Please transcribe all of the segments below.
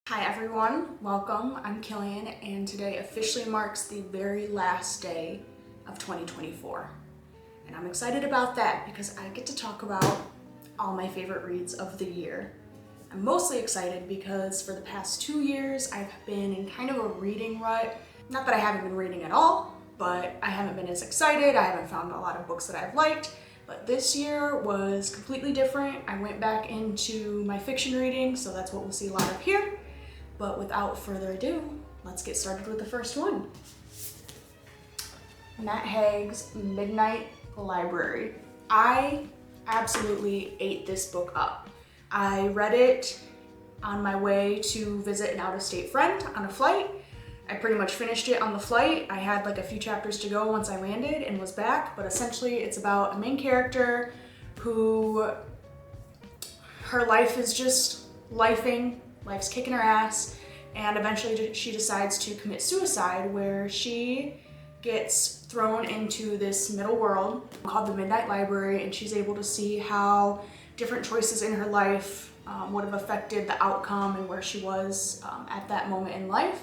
Hi everyone, welcome. I'm Killian and today officially marks the very last day of 2024. And I'm excited about that because I get to talk about all my favorite reads of the year. I'm mostly excited because for the past 2 years I've been in kind of a reading rut. Not that I haven't been reading at all, but I haven't been as excited. I haven't found a lot of books that I've liked. But this year was completely different. I went back into my fiction reading, so that's what we'll see a lot of here. But without further ado, let's get started with the first one. Matt Haig's Midnight Library. I absolutely ate this book up. I read it on my way to visit an out-of-state friend on a flight. I pretty much finished it on the flight. I had like a few chapters to go once I landed and was back, but essentially it's about a main character who her life is just life's kicking her ass, and eventually she decides to commit suicide, where she gets thrown into this middle world called the Midnight Library, and she's able to see how different choices in her life would have affected the outcome and where she was at that moment in life.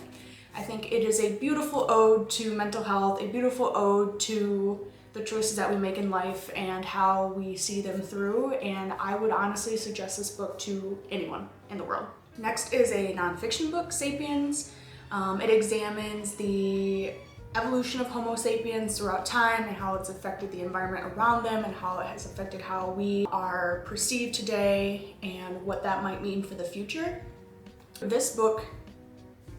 I think it is a beautiful ode to mental health, a beautiful ode to the choices that we make in life and how we see them through, and I would honestly suggest this book to anyone in the world. Next is a nonfiction book, Sapiens. It examines the evolution of Homo sapiens throughout time and how it's affected the environment around them and how it has affected how we are perceived today and what that might mean for the future. This book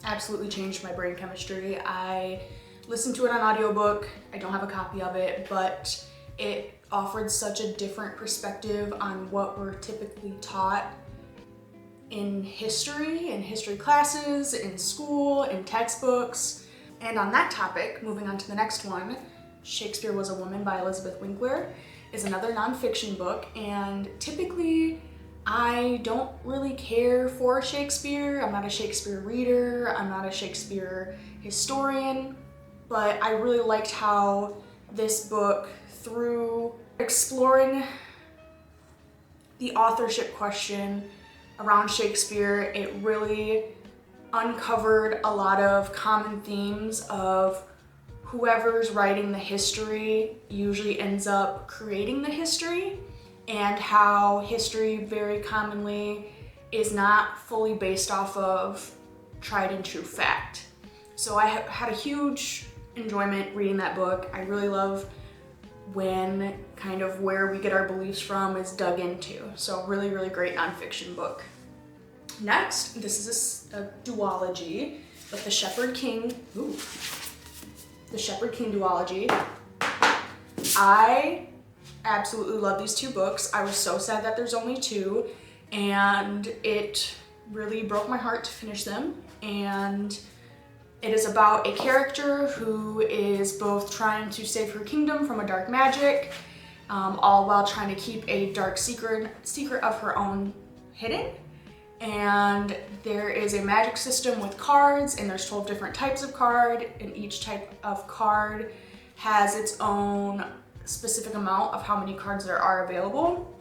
absolutely changed my brain chemistry. I listened to it on audiobook. I don't have a copy of it, but it offered such a different perspective on what we're typically taught in history classes, in school, in textbooks. And on that topic, moving on to the next one, Shakespeare Was a Woman by Elizabeth Winkler is another nonfiction book, and typically I don't really care for Shakespeare. I'm not a Shakespeare reader, I'm not a Shakespeare historian, but I really liked how this book, through exploring the authorship question around Shakespeare, it really uncovered a lot of common themes of whoever's writing the history usually ends up creating the history, and how history very commonly is not fully based off of tried and true fact. So I had a huge enjoyment reading that book. I really love when kind of where we get our beliefs from is dug into. So really, really great nonfiction book. Next, this is a duology, but the Shepherd King duology. I absolutely love these two books. I was so sad that there's only two, and it really broke my heart to finish them. And it is about a character who is both trying to save her kingdom from a dark magic, all while trying to keep a dark secret of her own hidden. And there is a magic system with cards, and there's 12 different types of card, and each type of card has its own specific amount of how many cards there are available.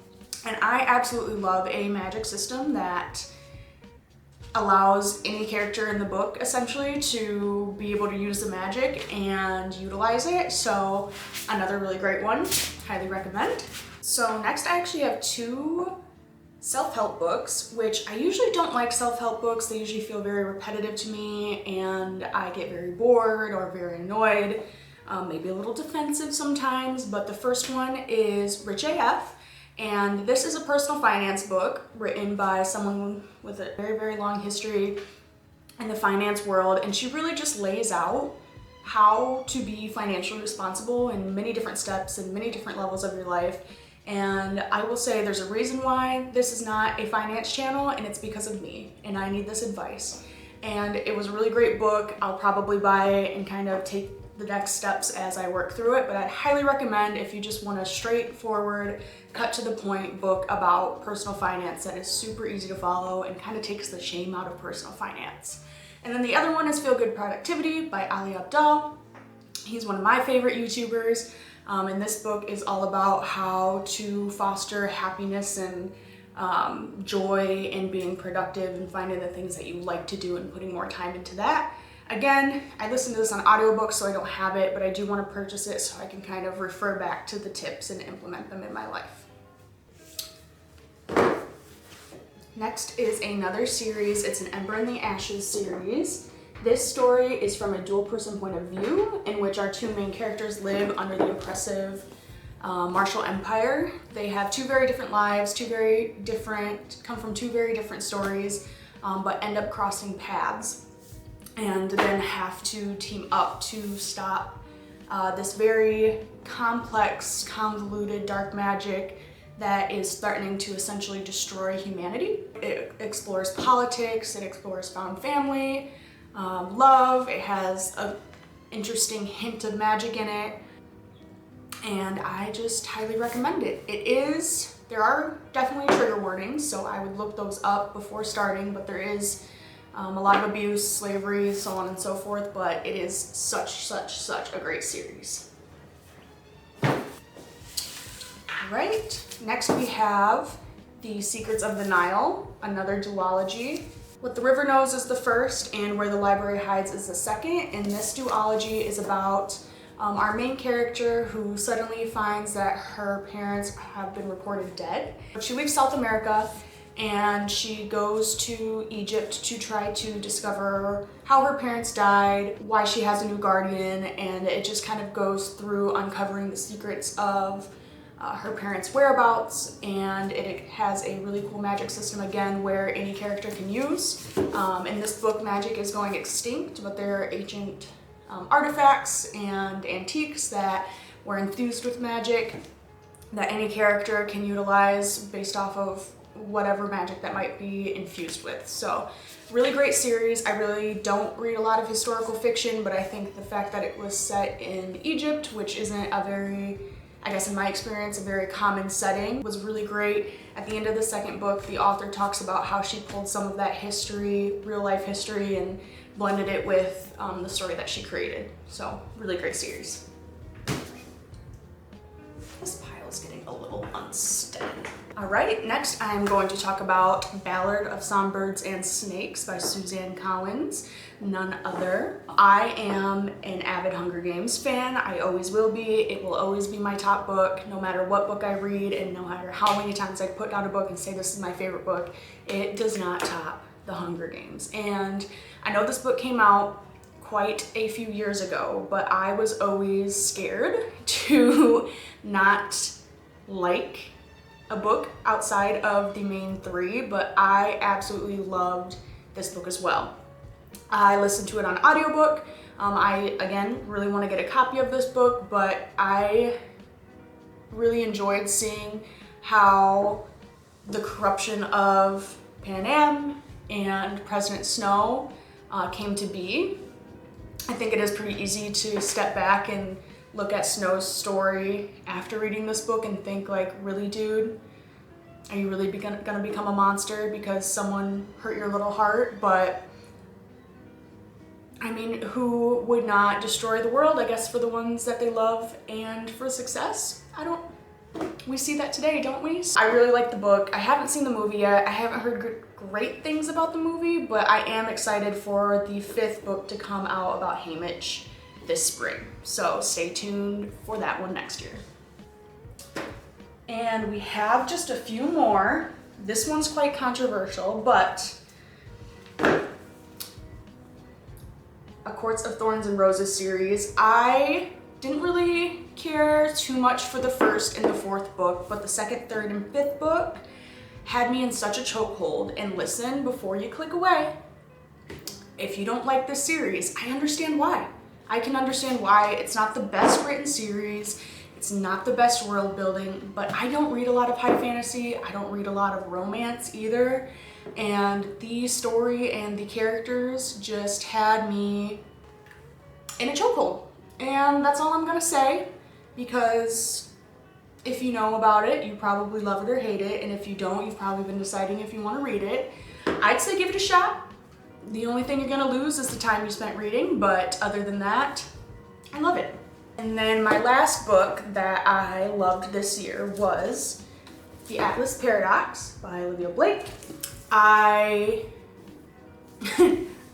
And I absolutely love a magic system that allows any character in the book essentially to be able to use the magic and utilize it. So another really great one, highly recommend. So next I actually have two self-help books, which I usually don't like self-help books. They usually feel very repetitive to me and I get very bored or very annoyed, maybe a little defensive sometimes. But the first one is Rich AF. And this is a personal finance book written by someone with a very, very long history in the finance world. And she really just lays out how to be financially responsible in many different steps and many different levels of your life. And I will say there's a reason why this is not a finance channel, and it's because of me, and I need this advice. And it was a really great book. I'll probably buy it and kind of take the next steps as I work through it, but I'd highly recommend if you just want a straightforward, cut to the point book about personal finance that is super easy to follow and kind of takes the shame out of personal finance. And then the other one is Feel Good Productivity by Ali Abdaal. He's one of my favorite YouTubers, and this book is all about how to foster happiness and joy in being productive and finding the things that you like to do and putting more time into that. Again, I listened to this on audiobook, so I don't have it, but I do want to purchase it so I can kind of refer back to the tips and implement them in my life. Next is another series. It's an Ember in the Ashes series. This story is from a dual person point of view in which our two main characters live under the oppressive Marshall Empire. They have two very different lives, come from two very different stories, but end up crossing paths and then have to team up to stop this very complex, convoluted dark magic that is threatening to essentially destroy humanity. It explores politics, it explores found family, love. It has an interesting hint of magic in it, and I just highly recommend it. There are definitely trigger warnings, so I would look those up before starting, but there is a lot of abuse, slavery, so on and so forth, but it is such a great series. Alright, next we have The Secrets of the Nile, another duology. What the River Knows is the first, and Where the Library Hides is the second, and this duology is about our main character who suddenly finds that her parents have been reported dead. She leaves South America and she goes to Egypt to try to discover how her parents died, why she has a new guardian, and it just kind of goes through uncovering the secrets of her parents' whereabouts, and it has a really cool magic system again where any character can use. In this book, magic is going extinct, but there are ancient artifacts and antiques that were infused with magic that any character can utilize based off of whatever magic that might be infused with. So really great series. I really don't read a lot of historical fiction, but I think the fact that it was set in Egypt, which isn't a very, I guess in my experience, a very common setting, was really great. At the end of the second book, the author talks about how she pulled some of that history, real life history, and blended it with the story that she created. So really great series. This pile is getting a little unsteady. All right, next I'm going to talk about Ballad of Songbirds and Snakes by Suzanne Collins, none other. I am an avid Hunger Games fan. I always will be. It will always be my top book, no matter what book I read and no matter how many times I put down a book and say this is my favorite book, it does not top The Hunger Games. And I know this book came out quite a few years ago, but I was always scared to not like a book outside of the main three, but I absolutely loved this book as well. I listened to it on audiobook. I, again, really want to get a copy of this book, but I really enjoyed seeing how the corruption of Pan Am and President Snow came to be. I think it is pretty easy to step back and look at Snow's story after reading this book and think like, really, dude? Are you really gonna become a monster because someone hurt your little heart? But I mean, who would not destroy the world, I guess, for the ones that they love and for success? We see that today, don't we? I really like the book. I haven't seen the movie yet. I haven't heard great things about the movie, but I am excited for the 5th book to come out about Haymitch this spring. So stay tuned for that one next year. And we have just a few more. This one's quite controversial, but A Courts of Thorns and Roses series. I didn't really care too much for the 1st and the 4th book, but the 2nd, 3rd, and 5th book had me in such a chokehold. And listen before you click away. If you don't like this series, I understand why. I can understand why. It's not the best written series. It's not the best world building, but I don't read a lot of high fantasy. I don't read a lot of romance either. And the story and the characters just had me in a chokehold. And that's all I'm gonna say, because if you know about it, you probably love it or hate it. And if you don't, you've probably been deciding if you wanna read it. I'd say give it a shot. The only thing you're gonna lose is the time you spent reading, but other than that, I love it. And then my last book that I loved this year was The Atlas Paradox by Olivia Blake.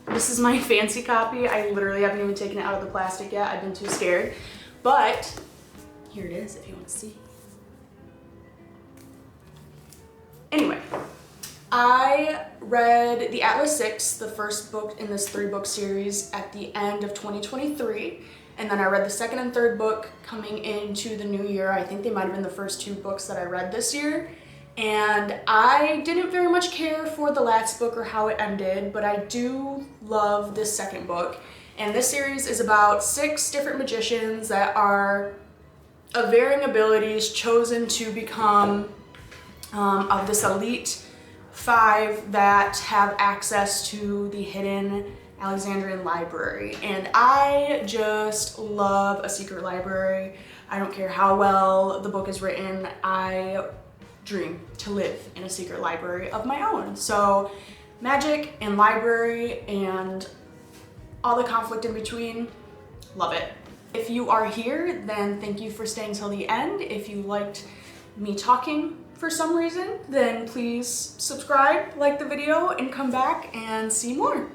This is my fancy copy. I literally haven't even taken it out of the plastic yet. I've been too scared. But here it is if you want to see. Anyway, I read The Atlas Six, the first book in this 3-book series, at the end of 2023. And then I read the second and third book coming into the new year. I think they might have been the first 2 books that I read this year. And I didn't very much care for the last book or how it ended, but I do love this second book. And this series is about 6 different magicians that are of varying abilities chosen to become of this elite 5 that have access to the hidden Alexandrian library. And I just love a secret library. I don't care how well the book is written. I dream to live in a secret library of my own. So magic and library and all the conflict in between, love it. If you are here, then thank you for staying till the end. If you liked me talking for some reason, then please subscribe, like the video, and come back and see more.